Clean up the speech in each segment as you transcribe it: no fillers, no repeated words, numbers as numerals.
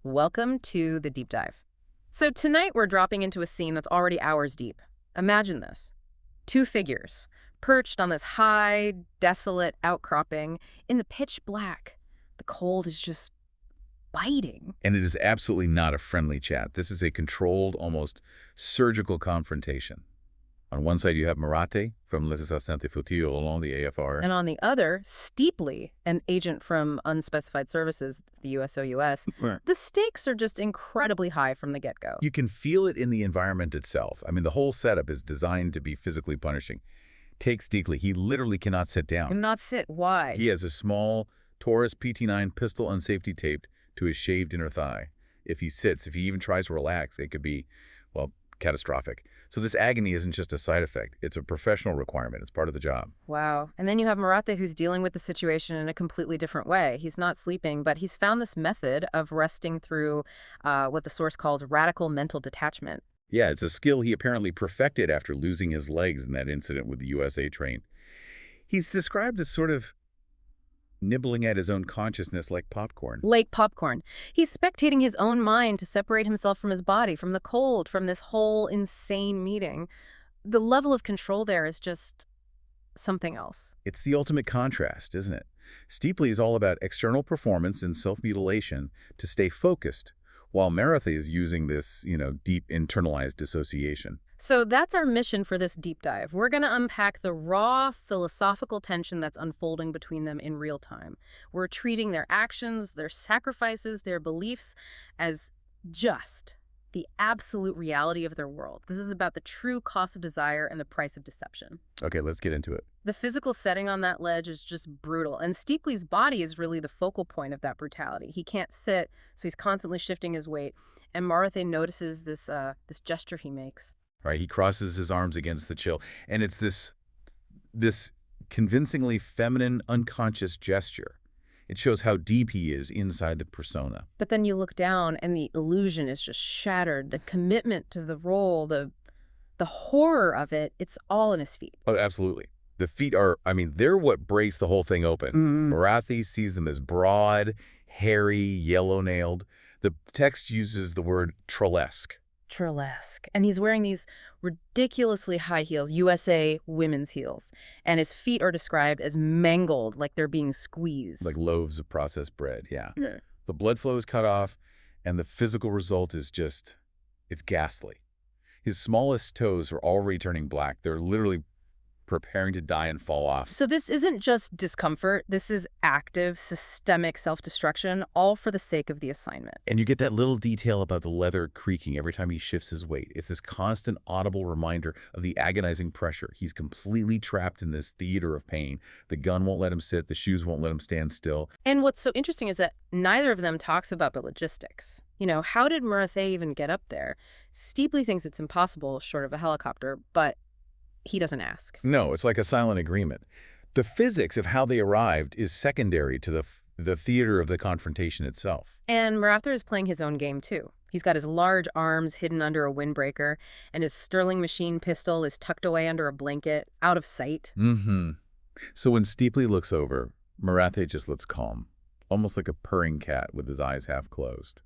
Welcome to the deep dive. So tonight we're dropping into a scene that's already hours deep. Imagine this. Two figures, perched on this high, desolate outcropping in the pitch black. The cold is just biting. And it is absolutely not a friendly chat. This is a controlled, almost surgical confrontation. On one side, you have Marathe from Les Assassins de Fauteuil along the AFR. And on the other, Steeply, an agent from Unspecified Services, the USOUS. Right. The stakes are just incredibly high from the get-go. You can feel it in the environment itself. I mean, the whole setup is designed to be physically punishing. Take Steeply. He literally cannot sit down. Cannot sit. Why? He has a small Taurus PT9 pistol unsafety taped to his shaved inner thigh. If he sits, if he even tries to relax, it could be, well, catastrophic. So this agony isn't just a side effect. It's a professional requirement. It's part of the job. Wow. And then you have Marathe, who's dealing with the situation in a completely different way. He's not sleeping, but he's found this method of resting through what the source calls radical mental detachment. Yeah, it's a skill he apparently perfected after losing his legs in that incident with the USA train. He's described as sort of nibbling at his own consciousness like popcorn. Like popcorn. He's spectating his own mind to separate himself from his body, from the cold, from this whole insane meeting. The level of control there is just something else. It's the ultimate contrast, isn't it? Steeply is all about external performance and self-mutilation to stay focused, while Marathe is using this, deep internalized dissociation. So that's our mission for this deep dive. We're going to unpack the raw philosophical tension that's unfolding between them in real time. We're treating their actions, their sacrifices, their beliefs as just the absolute reality of their world. This is about the true cost of desire and the price of deception. Okay, let's get into it. The physical setting on that ledge is just brutal, and Steeply's body is really the focal point of that brutality. He can't sit, so he's constantly shifting his weight, and Marathe notices this gesture he makes. Right, he crosses his arms against the chill, and it's this convincingly feminine, unconscious gesture. It shows how deep he is inside the persona. But then you look down, and the illusion is just shattered. The commitment to the role, the horror of it, it's all in his feet. Oh, absolutely. The feet are, they're what breaks the whole thing open. Marathe sees them as broad, hairy, yellow-nailed. The text uses the word trillesque. Trillesque. And he's wearing these ridiculously high heels, USA women's heels. And his feet are described as mangled, like they're being squeezed. Like loaves of processed bread, yeah. Yeah. The blood flow is cut off, and the physical result is it's ghastly. His smallest toes are already turning black. They're literally preparing to die and fall off. So this isn't just discomfort. This is active, systemic self-destruction, all for the sake of the assignment. And you get that little detail about the leather creaking every time he shifts his weight. It's this constant audible reminder of the agonizing pressure. He's completely trapped in this theater of pain. The gun won't let him sit. The shoes won't let him stand still. And what's so interesting is that neither of them talks about the logistics. How did Marathe even get up there? Steeply thinks it's impossible short of a helicopter, but he doesn't ask. No, it's like a silent agreement. The physics of how they arrived is secondary to the theater of the confrontation itself. And Marathe is playing his own game, too. He's got his large arms hidden under a windbreaker, and his Sterling machine pistol is tucked away under a blanket, out of sight. So when Steeply looks over, Marathe just looks calm, almost like a purring cat with his eyes half closed.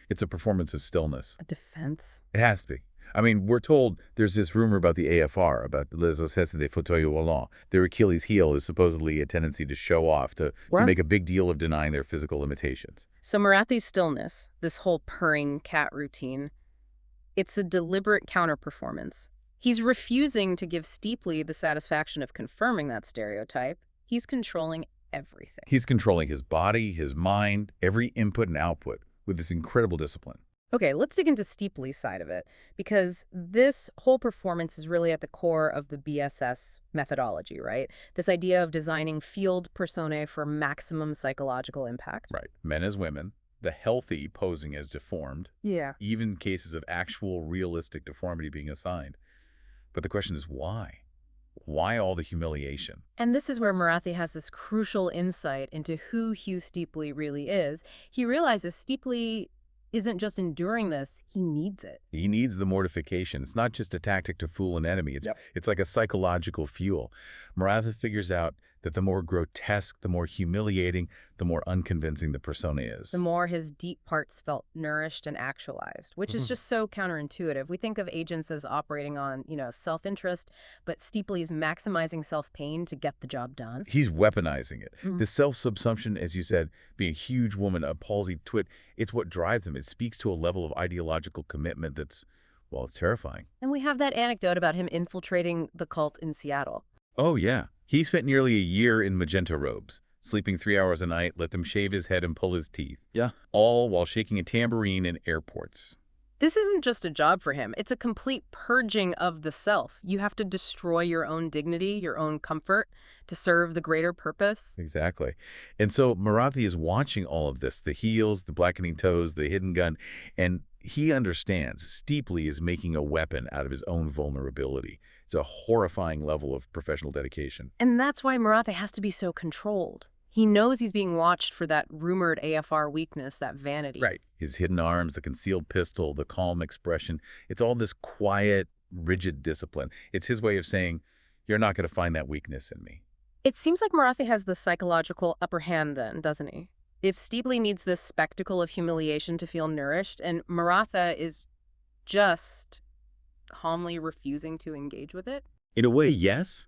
It's a performance of stillness. A defense? It has to be. We're told there's this rumor about the AFR, about Les Assassins de Fauteuil. Their Achilles heel is supposedly a tendency to show off, to make a big deal of denying their physical limitations. So Marathe's stillness, this whole purring cat routine, it's a deliberate counter-performance. He's refusing to give Steeply the satisfaction of confirming that stereotype. He's controlling everything. He's controlling his body, his mind, every input and output with this incredible discipline. Okay, let's dig into Steeply's side of it, because this whole performance is really at the core of the BSS methodology, right? This idea of designing field personae for maximum psychological impact. Right. Men as women, the healthy posing as deformed. Yeah. Even cases of actual realistic deformity being assigned. But the question is why? Why all the humiliation? And this is where Marathe has this crucial insight into who Hugh Steeply really is. He realizes Steeply isn't just enduring this, he needs it. He needs the mortification. It's not just a tactic to fool an enemy. It's like a psychological fuel. Marathe figures out that the more grotesque, the more humiliating, the more unconvincing the persona The is. more his deep parts felt nourished and actualized, which is Mhm. just so counterintuitive. We think of agents as operating on, self-interest, but Steepley is maximizing self-pain to get the job done. He's weaponizing it. Mhm. This self-subsumption, as you said, being a huge woman, a palsied twit, it's what drives him. It speaks to a level of ideological commitment that's, well, it's terrifying. And we have that anecdote about him infiltrating the cult in Seattle. Oh, yeah. He spent nearly a year in magenta robes, sleeping 3 hours a night, let them shave his head and pull his teeth. Yeah. All while shaking a tambourine in airports. This isn't just a job for him. It's a complete purging of the self. You have to destroy your own dignity, your own comfort, to serve the greater purpose. Exactly. And so Marathi is watching all of this, the heels, the blackening toes, the hidden gun, and he understands Steepley is making a weapon out of his own vulnerability. It's a horrifying level of professional dedication. And that's why Marathe has to be so controlled. He knows he's being watched for that rumored AFR weakness, that vanity. Right. His hidden arms, the concealed pistol, the calm expression. It's all this quiet, rigid discipline. It's his way of saying, you're not going to find that weakness in me. It seems like Marathe has the psychological upper hand then, doesn't he? If Steepley needs this spectacle of humiliation to feel nourished, and Maratha is just calmly refusing to engage with it. In a way, yes,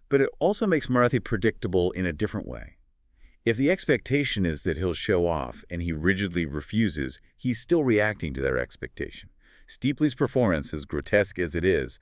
but it also makes Marathi predictable in a different way. If the expectation is that he'll show off and he rigidly refuses, he's still reacting to their expectation. Steepley's performance, as grotesque as it is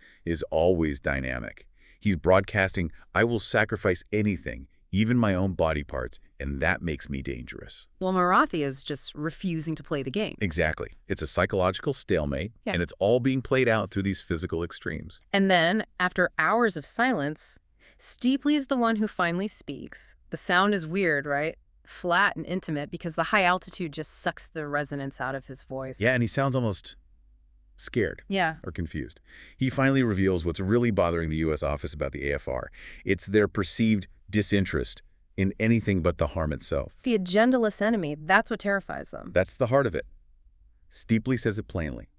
always dynamic. He's broadcasting, I will sacrifice anything, even my own body parts, and that makes me dangerous. Well, Marathe is just refusing to play the game. Exactly. It's a psychological stalemate, Yeah. and it's all being played out through these physical extremes. And then, after hours of silence, Steepley is the one who finally speaks. The sound is weird, right? Flat and intimate because the high altitude just sucks the resonance out of his voice. Yeah, and he sounds almost scared Yeah. or confused. He finally reveals what's really bothering the U.S. office about the AFR. It's their perceived disinterest in anything but the harm itself. The agendaless enemy, that's what terrifies them. That's the heart of it. Steepley says it plainly.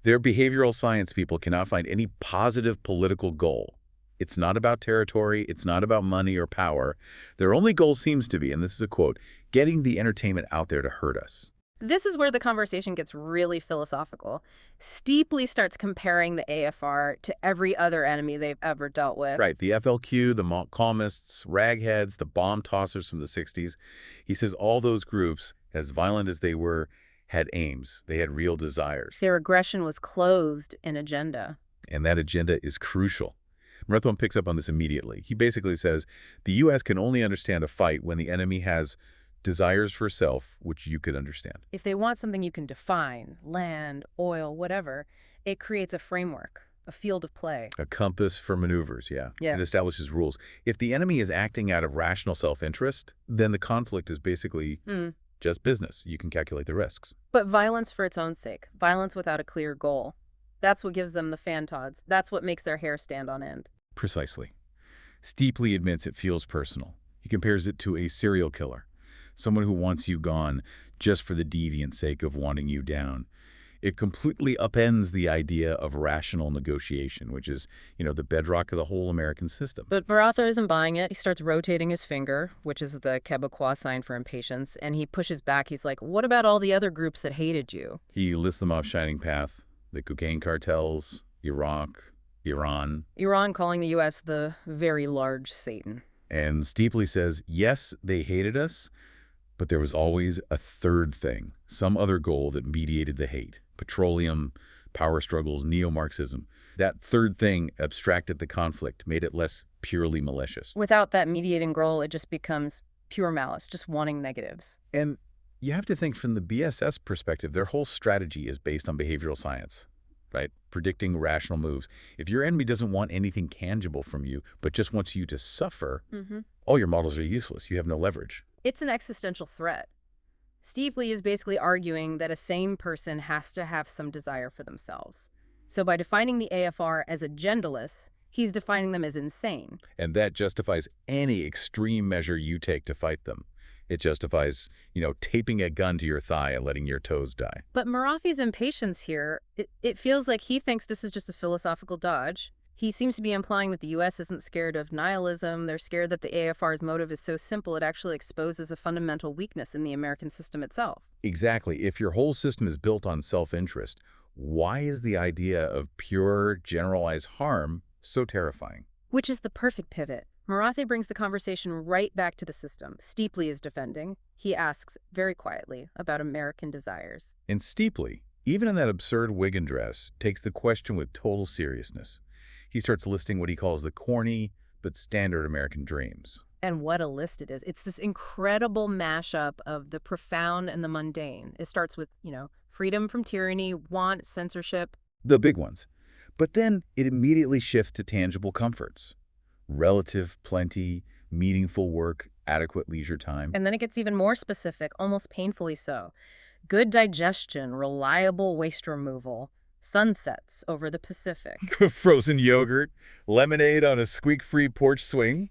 Their behavioral science people cannot find any positive political goal. It's not about territory, it's not about money or power. Their only goal seems to be, and this is a quote, getting the entertainment out there to hurt us. This is where the conversation gets really philosophical. Steepley starts comparing the AFR to every other enemy they've ever dealt with. Right, the FLQ, the Montcalmists, ragheads, the bomb tossers from the 60s. He says all those groups, as violent as they were, had aims. They had real desires. Their aggression was clothed in agenda. And that agenda is crucial. Marathon picks up on this immediately. He basically says the U.S. can only understand a fight when the enemy has desires for self, which you could understand. If they want something you can define, land, oil, whatever, it creates a framework, a field of play. A compass for maneuvers, yeah. Yeah. It establishes rules. If the enemy is acting out of rational self-interest, then the conflict is basically just business. You can calculate the risks. But violence for its own sake, violence without a clear goal. That's what gives them the fantods. That's what makes their hair stand on end. Precisely. Steepley admits it feels personal. He compares it to a serial killer, someone who wants you gone just for the deviant sake of wanting you down. It completely upends the idea of rational negotiation, which is, the bedrock of the whole American system. But Maratha isn't buying it. He starts rotating his finger, which is the Quebecois sign for impatience, and he pushes back. He's like, what about all the other groups that hated you? He lists them off Shining Path, the cocaine cartels, Iraq, Iran. Iran calling the U.S. the very large Satan. And Steepley says, yes, they hated us, but there was always a third thing, some other goal that mediated the hate. Petroleum, power struggles, neo-Marxism. That third thing abstracted the conflict, made it less purely malicious. Without that mediating goal, it just becomes pure malice, just wanting negatives. And you have to think from the BSS perspective, their whole strategy is based on behavioral science, right? Predicting rational moves. If your enemy doesn't want anything tangible from you, but just wants you to suffer, all your models are useless. You have no leverage. It's an existential threat. Steepley is basically arguing that a sane person has to have some desire for themselves. So by defining the AFR as agendaless, he's defining them as insane. And that justifies any extreme measure you take to fight them. It justifies, taping a gun to your thigh and letting your toes die. But Marathi's impatience here, it feels like he thinks this is just a philosophical dodge. He seems to be implying that the U.S. isn't scared of nihilism. They're scared that the AFR's motive is so simple it actually exposes a fundamental weakness in the American system itself. Exactly. If your whole system is built on self-interest, why is the idea of pure, generalized harm so terrifying? Which is the perfect pivot. Marathe brings the conversation right back to the system. Steeply is defending. He asks, very quietly, about American desires. And Steeply, even in that absurd wig and dress, takes the question with total seriousness. He starts listing what he calls the corny but standard American dreams. And what a list it is. It's this incredible mashup of the profound and the mundane. It starts with, freedom from tyranny, want, censorship. The big ones. But then it immediately shifts to tangible comforts. Relative plenty, meaningful work, adequate leisure time. And then it gets even more specific, almost painfully so. Good digestion, reliable waste removal, sunsets over the Pacific. Frozen yogurt, lemonade on a squeak-free porch swing.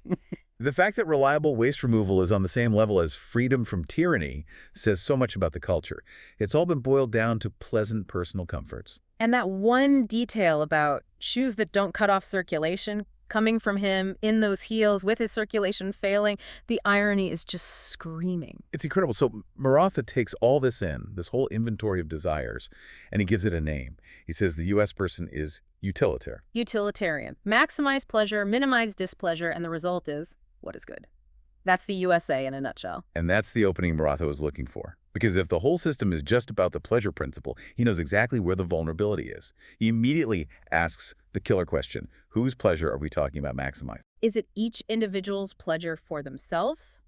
The fact that reliable waste removal is on the same level as freedom from tyranny says so much about the culture. It's all been boiled down to pleasant personal comforts. And that one detail about shoes that don't cut off circulation coming from him in those heels with his circulation failing, the irony is just screaming. It's incredible. So Maratha takes all this in, this whole inventory of desires, and he gives it a name. He says the U.S. person is utilitarian. Utilitarian. Maximize pleasure, minimize displeasure, and the result is what is good. That's the USA in a nutshell. And that's the opening Maratha was looking for. Because if the whole system is just about the pleasure principle, he knows exactly where the vulnerability is. He immediately asks the killer question, whose pleasure are we talking about maximizing? Is it each individual's pleasure for themselves?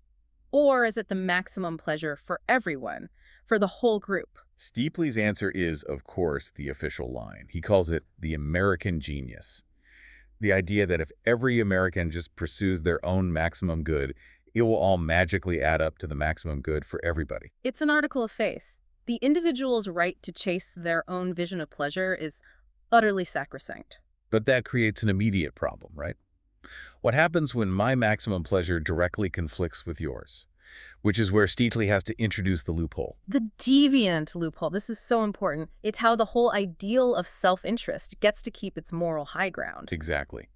Or is it the maximum pleasure for everyone, for the whole group? Steeply's answer is, of course, the official line. He calls it the American genius. The idea that if every American just pursues their own maximum good, it will all magically add up to the maximum good for everybody. It's an article of faith. The individual's right to chase their own vision of pleasure is utterly sacrosanct. But that creates an immediate problem, right? What happens when my maximum pleasure directly conflicts with yours? Which is where Steeply has to introduce the loophole. The deviant loophole. This is so important. It's how the whole ideal of self-interest gets to keep its moral high ground. Exactly.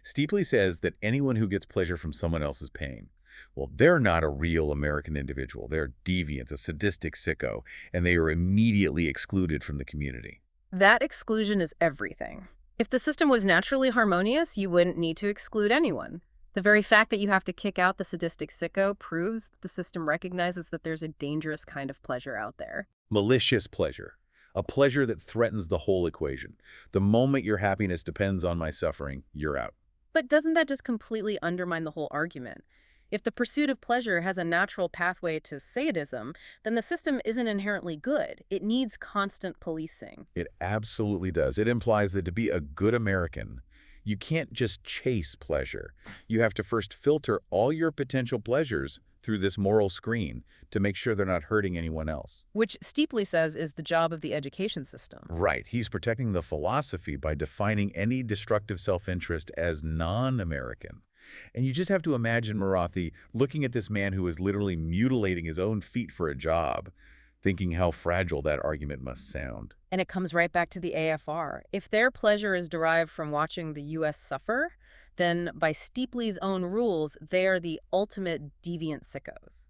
Steeply says that anyone who gets pleasure from someone else's pain, well, they're not a real American individual. They're deviant, a sadistic sicko, and they are immediately excluded from the community. That exclusion is everything. If the system was naturally harmonious, you wouldn't need to exclude anyone. The very fact that you have to kick out the sadistic sicko proves the system recognizes that there's a dangerous kind of pleasure out there. Malicious pleasure. A pleasure that threatens the whole equation. The moment your happiness depends on my suffering, you're out. But doesn't that just completely undermine the whole argument? If the pursuit of pleasure has a natural pathway to sadism, then the system isn't inherently good. It needs constant policing. It absolutely does. It implies that to be a good American, you can't just chase pleasure. You have to first filter all your potential pleasures through this moral screen to make sure they're not hurting anyone else. Which Steeply says is the job of the education system. Right. He's protecting the philosophy by defining any destructive self-interest as non-American. And you just have to imagine Marathe looking at this man who is literally mutilating his own feet for a job, thinking how fragile that argument must sound. And it comes right back to the AFR. If their pleasure is derived from watching the U.S. suffer, then by Steeply's own rules, they are the ultimate deviant sickos.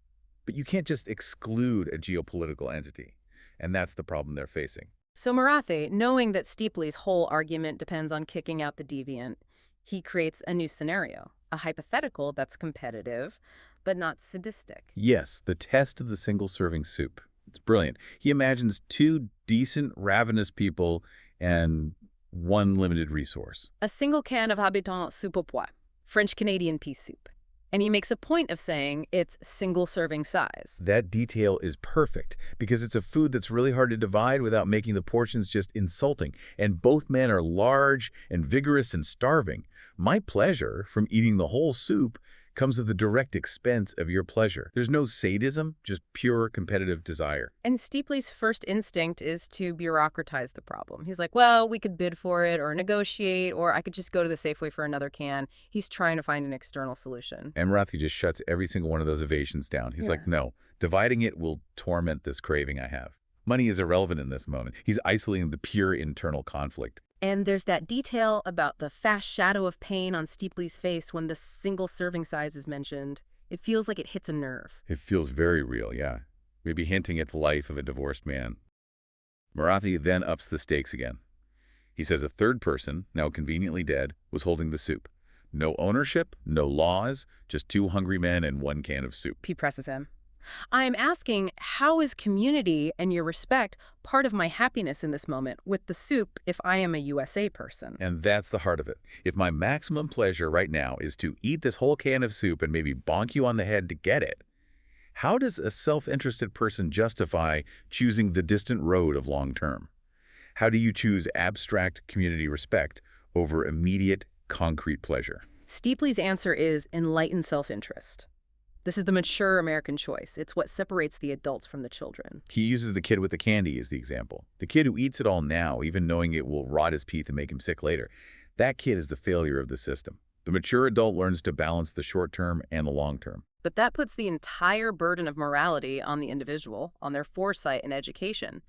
But you can't just exclude a geopolitical entity, and that's the problem they're facing. So Marathe, knowing that Steeply's whole argument depends on kicking out the deviant, he creates a new scenario, a hypothetical that's competitive, but not sadistic. Yes, the test of the single-serving soup. It's brilliant. He imagines two decent, ravenous people and one limited resource. A single can of Habitant soupe au pois, French-Canadian pea soup. And he makes a point of saying it's single-serving size. That detail is perfect because it's a food that's really hard to divide without making the portions just insulting. And both men are large and vigorous and starving. My pleasure from eating the whole soup comes at the direct expense of your pleasure. There's no sadism, just pure competitive desire. And Steeply's first instinct is to bureaucratize the problem. He's like, well, we could bid for it or negotiate, or I could just go to the Safeway for another can. He's trying to find an external solution. And Marathe just shuts every single one of those evasions down. He's like, no, dividing it will torment this craving I have. Money is irrelevant in this moment. He's isolating the pure internal conflict. And there's that detail about the fast shadow of pain on Steepley's face when the single serving size is mentioned. It feels like it hits a nerve. It feels very real, yeah. Maybe hinting at the life of a divorced man. Marathi then ups the stakes again. He says a third person, now conveniently dead, was holding the soup. No ownership, no laws, just two hungry men and one can of soup. He presses him. I'm asking, how is community and your respect part of my happiness in this moment with the soup if I am a USA person? And that's the heart of it. If my maximum pleasure right now is to eat this whole can of soup and maybe bonk you on the head to get it, how does a self-interested person justify choosing the distant road of long-term? How do you choose abstract community respect over immediate, concrete pleasure? Steepley's answer is enlightened self-interest. This is the mature American choice. It's what separates the adults from the children. He uses the kid with the candy as the example. The kid who eats it all now, even knowing it will rot his teeth and make him sick later. That kid is the failure of the system. The mature adult learns to balance the short term and the long term. But that puts the entire burden of morality on the individual, on their foresight and education.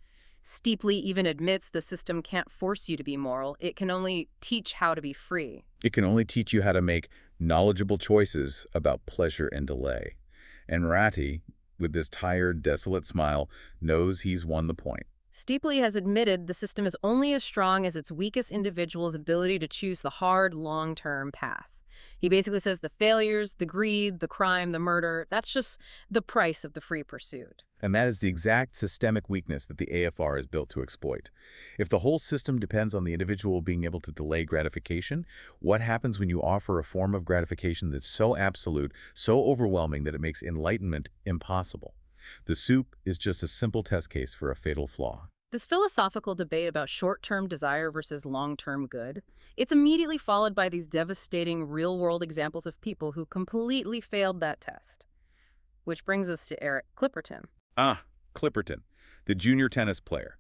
Steepley even admits the system can't force you to be moral. It can only teach how to be free. It can only teach you how to make knowledgeable choices about pleasure and delay. And Marathi, with this tired, desolate smile, knows he's won the point. Steepley has admitted the system is only as strong as its weakest individual's ability to choose the hard, long-term path. He basically says the failures, the greed, the crime, the murder, that's just the price of the free pursuit. And that is the exact systemic weakness that the AFR is built to exploit. If the whole system depends on the individual being able to delay gratification, what happens when you offer a form of gratification that's so absolute, so overwhelming that it makes enlightenment impossible? The soup is just a simple test case for a fatal flaw. This philosophical debate about short-term desire versus long-term good, it's immediately followed by these devastating real-world examples of people who completely failed that test. Which brings us to Eric Clipperton. Clipperton, the junior tennis player.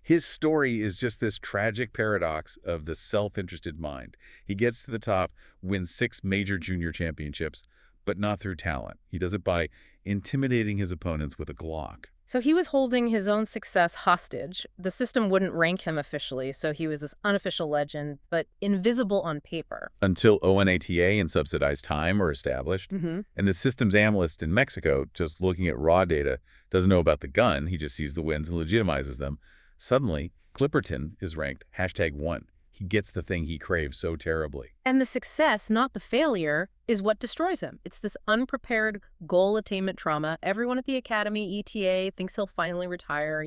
His story is just this tragic paradox of the self-interested mind. He gets to the top, wins 6 major junior championships, but not through talent. He does it by intimidating his opponents with a Glock. So he was holding his own success hostage. The system wouldn't rank him officially, so he was this unofficial legend, but invisible on paper. Until ONATA and subsidized time are established. And the systems analyst in Mexico, just looking at raw data, doesn't know about the gun. He just sees the wins and legitimizes them. Suddenly, Clipperton is ranked #1. He gets the thing he craves so terribly. And the success, not the failure, is what destroys him. It's this unprepared goal attainment trauma. Everyone at the academy, ETA, thinks he'll finally retire,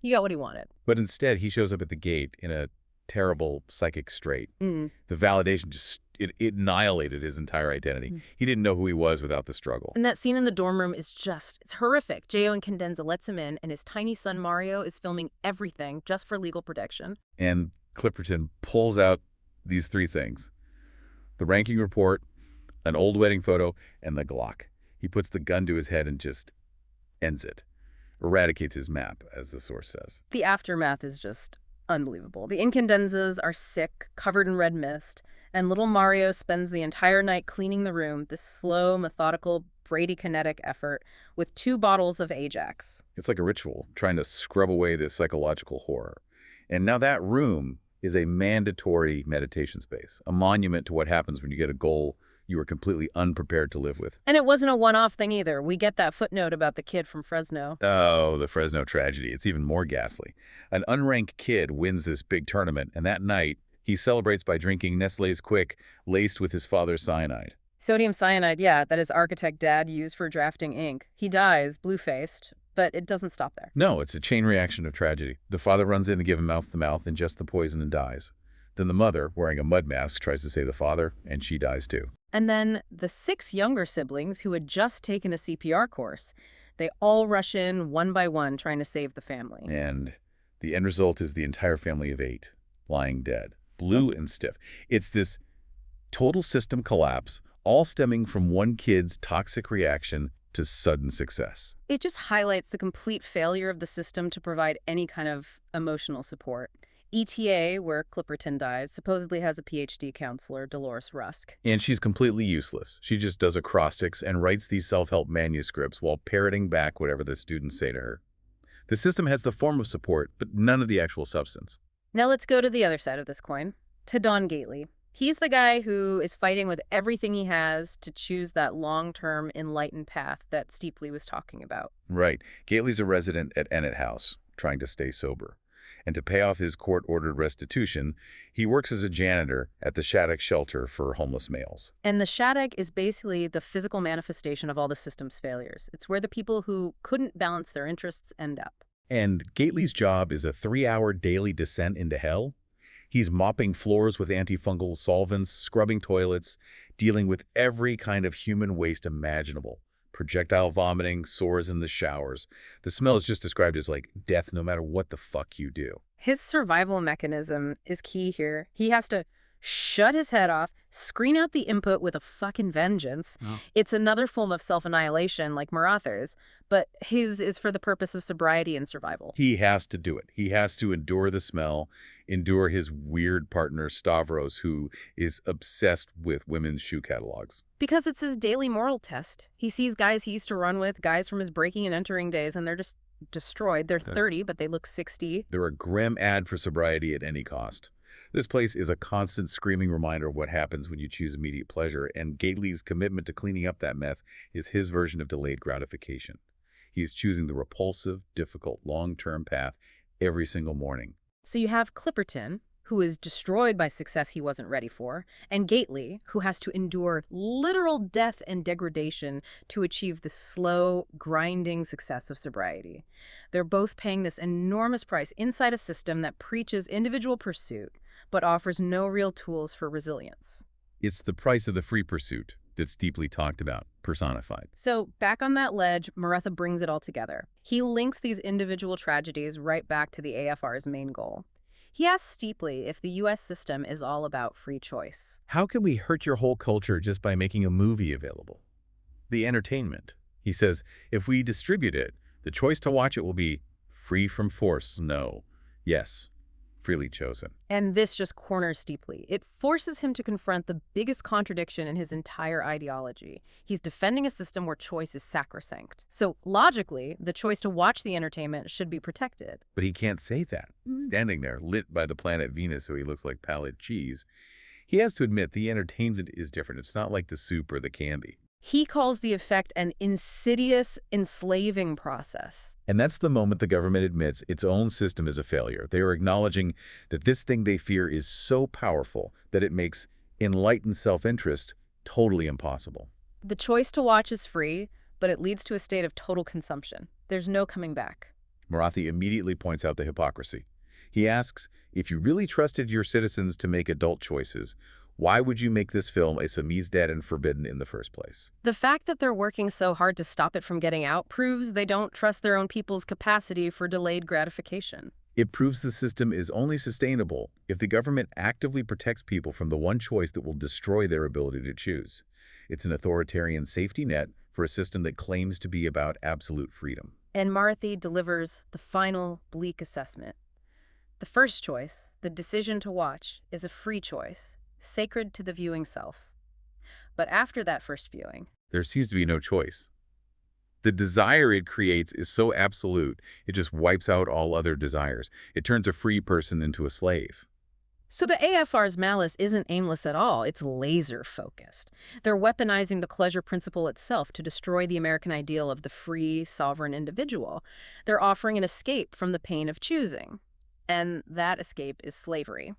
He got what he wanted. But instead, he shows up at the gate in a terrible psychic strait. The validation just, it annihilated his entire identity. He didn't know who he was without the struggle. And that scene in the dorm room is it's horrific. Gio and Condenza lets him in, and his tiny son Mario is filming everything just for legal protection. And Clipperton pulls out these 3 things: the ranking report, an old wedding photo, and the Glock. He puts the gun to his head and just ends it. Eradicates his map, as the source says. The aftermath is just unbelievable. The Incandenzas are sick, covered in red mist, and little Mario spends the entire night cleaning the room, this slow, methodical, bradykinetic effort, with 2 bottles of Ajax. It's like a ritual, trying to scrub away this psychological horror. And now that room is a mandatory meditation space, a monument to what happens when you get a goal you were completely unprepared to live with. And it wasn't a one-off thing either. We get that footnote about the kid from Fresno. Oh, the Fresno tragedy. It's even more ghastly. An unranked kid wins this big tournament, and that night, he celebrates by drinking Nestlé's Quick, laced with his father's cyanide. Sodium cyanide, yeah, that his architect dad used for drafting ink. He dies, blue-faced, but it doesn't stop there. No, it's a chain reaction of tragedy. The father runs in to give him mouth-to-mouth, ingests the poison, and dies. Then the mother, wearing a mud mask, tries to save the father, and she dies too. And then the 6 younger siblings who had just taken a CPR course, they all rush in one by one trying to save the family. And the end result is the entire family of 8 lying dead, blue and stiff. It's this total system collapse, all stemming from one kid's toxic reaction to sudden success. It just highlights the complete failure of the system to provide any kind of emotional support. ETA, where Clipperton died, supposedly has a PhD counselor, Dolores Rusk. And she's completely useless. She just does acrostics and writes these self-help manuscripts while parroting back whatever the students say to her. The system has the form of support, but none of the actual substance. Now let's go to the other side of this coin, to Don Gately. He's the guy who is fighting with everything he has to choose that long-term enlightened path that Steepley was talking about. Right. Gately's a resident at Ennet House, trying to stay sober. And to pay off his court-ordered restitution, he works as a janitor at the Shattuck Shelter for homeless males. And the Shattuck is basically the physical manifestation of all the system's failures. It's where the people who couldn't balance their interests end up. And Gately's job is a 3-hour daily descent into hell. He's mopping floors with antifungal solvents, scrubbing toilets, dealing with every kind of human waste imaginable. Projectile vomiting, sores in the showers. The smell is just described as like death no matter what the fuck you do. His survival mechanism is key here. He has to shut his head off, screen out the input with a fucking vengeance. Oh. It's another form of self-annihilation like Maratha's, but his is for the purpose of sobriety and survival. He has to do it. He has to endure the smell, endure his weird partner Stavros, who is obsessed with women's shoe catalogs. Because it's his daily moral test. He sees guys he used to run with, guys from his breaking and entering days, and they're just destroyed. They're 30, but they look 60. They're a grim ad for sobriety at any cost. This place is a constant screaming reminder of what happens when you choose immediate pleasure, and Gately's commitment to cleaning up that mess is his version of delayed gratification. He is choosing the repulsive, difficult, long-term path every single morning. So you have Clipperton, who is destroyed by success he wasn't ready for, and Gately, who has to endure literal death and degradation to achieve the slow, grinding success of sobriety. They're both paying this enormous price inside a system that preaches individual pursuit, but offers no real tools for resilience. It's the price of the free pursuit that's deeply talked about, personified. So back on that ledge, Maratha brings it all together. He links these individual tragedies right back to the AFR's main goal. He asks Steepley if the U.S. system is all about free choice. How can we hurt your whole culture just by making a movie available? The entertainment. He says, if we distribute it, the choice to watch it will be free from force, no. Yes, freely chosen. And this just corners Steepley. It forces him to confront the biggest contradiction in his entire ideology. He's defending a system where choice is sacrosanct. So logically, the choice to watch the entertainment should be protected. But he can't say that. Standing there, lit by the planet Venus so he looks like pallid cheese, he has to admit the entertainment is different. It's not like the soup or the candy. He calls the effect an insidious, enslaving process. And that's the moment the government admits its own system is a failure. They are acknowledging that this thing they fear is so powerful that it makes enlightened self-interest totally impossible. The choice to watch is free, but it leads to a state of total consumption. There's no coming back. Marathi immediately points out the hypocrisy. He asks, if you really trusted your citizens to make adult choices, why would you make this film a samizdat and forbidden in the first place? The fact that they're working so hard to stop it from getting out proves they don't trust their own people's capacity for delayed gratification. It proves the system is only sustainable if the government actively protects people from the one choice that will destroy their ability to choose. It's an authoritarian safety net for a system that claims to be about absolute freedom. And Marathi delivers the final bleak assessment. The first choice, the decision to watch, is a free choice, sacred to the viewing self. But after that first viewing, there seems to be no choice. The desire it creates is so absolute, it just wipes out all other desires. It turns a free person into a slave. So the AFR's malice isn't aimless at all, it's laser-focused. They're weaponizing the pleasure principle itself to destroy the American ideal of the free, sovereign individual. They're offering an escape from the pain of choosing. And that escape is slavery.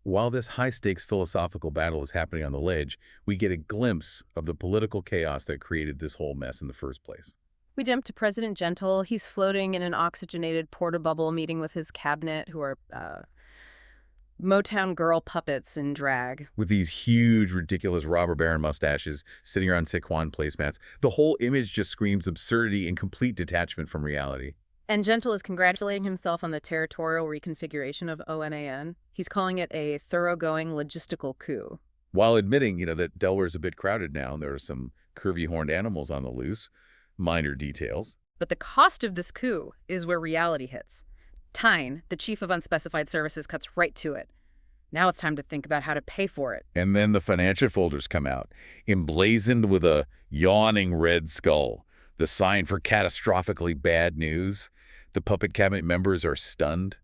While this high-stakes philosophical battle is happening on the ledge, we get a glimpse of the political chaos that created this whole mess in the first place. We jump to President Gentle. He's floating in an oxygenated porta-bubble meeting with his cabinet, who are Motown girl puppets in drag. With these huge, ridiculous robber baron mustaches sitting around Saquon placemats, the whole image just screams absurdity and complete detachment from reality. And Gentle is congratulating himself on the territorial reconfiguration of ONAN. He's calling it a thoroughgoing logistical coup. While admitting, that Delaware's a bit crowded now and there are some curvy-horned animals on the loose. Minor details. But the cost of this coup is where reality hits. Tyne, the chief of unspecified services, cuts right to it. Now it's time to think about how to pay for it. And then the financial folders come out, emblazoned with a yawning red skull, the sign for catastrophically bad news. The puppet cabinet members are stunned.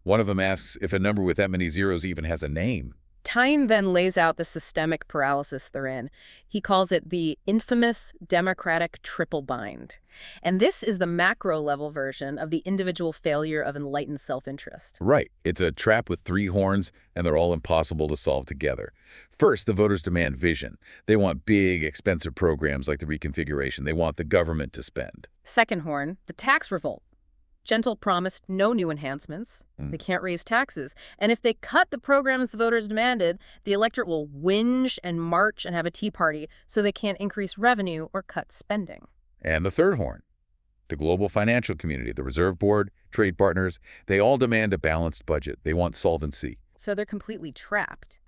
One of them asks if a number with that many zeros even has a name. Tyne then lays out the systemic paralysis they're in. He calls it the infamous democratic triple bind. And this is the macro-level version of the individual failure of enlightened self-interest. Right. It's a trap with three horns, and they're all impossible to solve together. First, the voters demand vision. They want big, expensive programs like the reconfiguration. They want the government to spend. Second horn, the tax revolt. Gentle promised no new enhancements. Mm. They can't raise taxes. And if they cut the programs the voters demanded, the electorate will whinge and march and have a tea party so they can't increase revenue or cut spending. And the third horn, the global financial community, the Reserve Board, trade partners, they all demand a balanced budget. They want solvency. So they're completely trapped.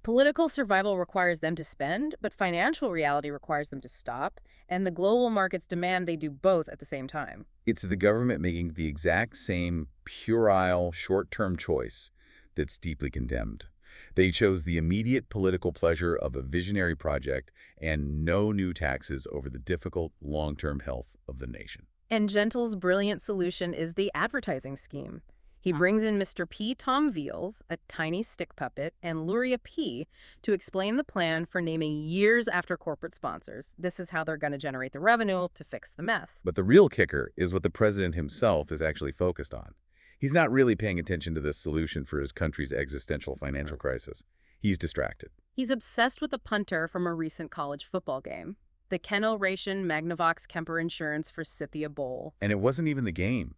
Political survival requires them to spend, but financial reality requires them to stop, and the global markets demand they do both at the same time. It's the government making the exact same puerile, short-term choice that's deeply condemned. They chose the immediate political pleasure of a visionary project and no new taxes over the difficult long-term health of the nation. And Gentle's brilliant solution is the advertising scheme. He brings in Mr. P. Tom Veals, a tiny stick puppet, and Luria P. to explain the plan for naming years after corporate sponsors. This is how they're going to generate the revenue to fix the mess. But the real kicker is what the president himself is actually focused on. He's not really paying attention to this solution for his country's existential financial crisis. He's distracted. He's obsessed with a punter from a recent college football game. The Kennel Ration Magnavox Kemper Insurance for Scythia Bowl. And it wasn't even the game.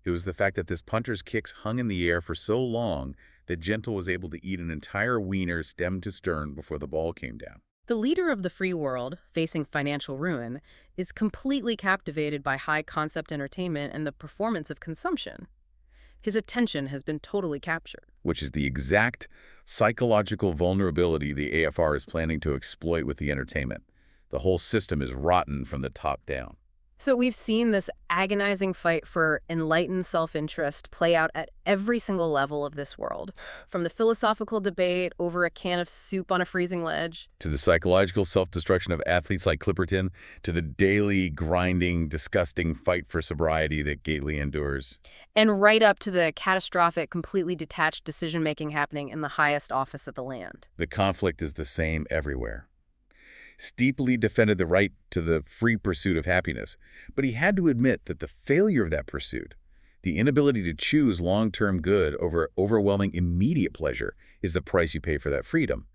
It was the fact that this punter's kicks hung in the air for so long that Gentle was able to eat an entire wiener stem to stern before the ball came down. The leader of the free world, facing financial ruin, is completely captivated by high-concept entertainment and the performance of consumption. His attention has been totally captured. Which is the exact psychological vulnerability the AFR is planning to exploit with the entertainment. The whole system is rotten from the top down. So we've seen this agonizing fight for enlightened self-interest play out at every single level of this world, from the philosophical debate over a can of soup on a freezing ledge, To the psychological self-destruction of athletes like Clipperton, to the daily, grinding, disgusting fight for sobriety that Gately endures. and right up to the catastrophic, completely detached decision-making happening in the highest office of the land. The conflict is the same everywhere. Steeply defended the right to the free pursuit of happiness, but he had to admit that the failure of that pursuit, the inability to choose long-term good over overwhelming immediate pleasure, is the price you pay for that freedom.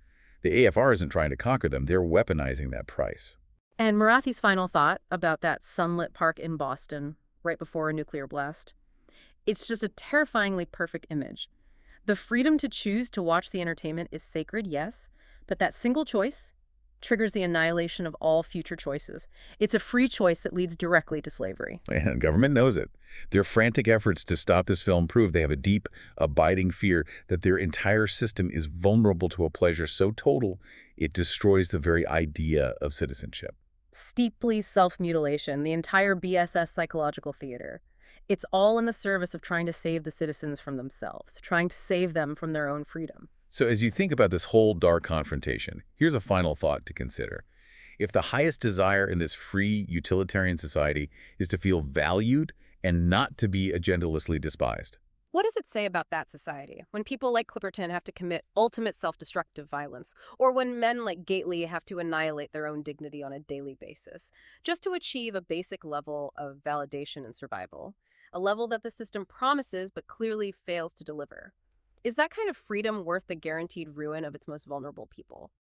The AFR isn't trying to conquer them, they're weaponizing that price. And Marathi's final thought about that sunlit park in Boston, right before a nuclear blast. It's just a terrifyingly perfect image. The freedom to choose to watch the entertainment is sacred, yes, but that single choice triggers the annihilation of all future choices. It's a free choice that leads directly to slavery. And government knows it. Their frantic efforts to stop this film prove they have a deep, abiding fear that their entire system is vulnerable to a pleasure so total it destroys the very idea of citizenship. Steeply self-mutilation, the entire BSS psychological theater. It's all in the service of trying to save the citizens from themselves, trying to save them from their own freedom. So as you think about this whole dark confrontation, here's a final thought to consider. If the highest desire in this free, utilitarian society is to feel valued and not to be agendalessly despised, What does it say about that society when people like Clipperton have to commit ultimate self-destructive violence, or when men like Gately have to annihilate their own dignity on a daily basis, just to achieve a basic level of validation and survival, a level that the system promises but clearly fails to deliver? Is that kind of freedom worth the guaranteed ruin of its most vulnerable people?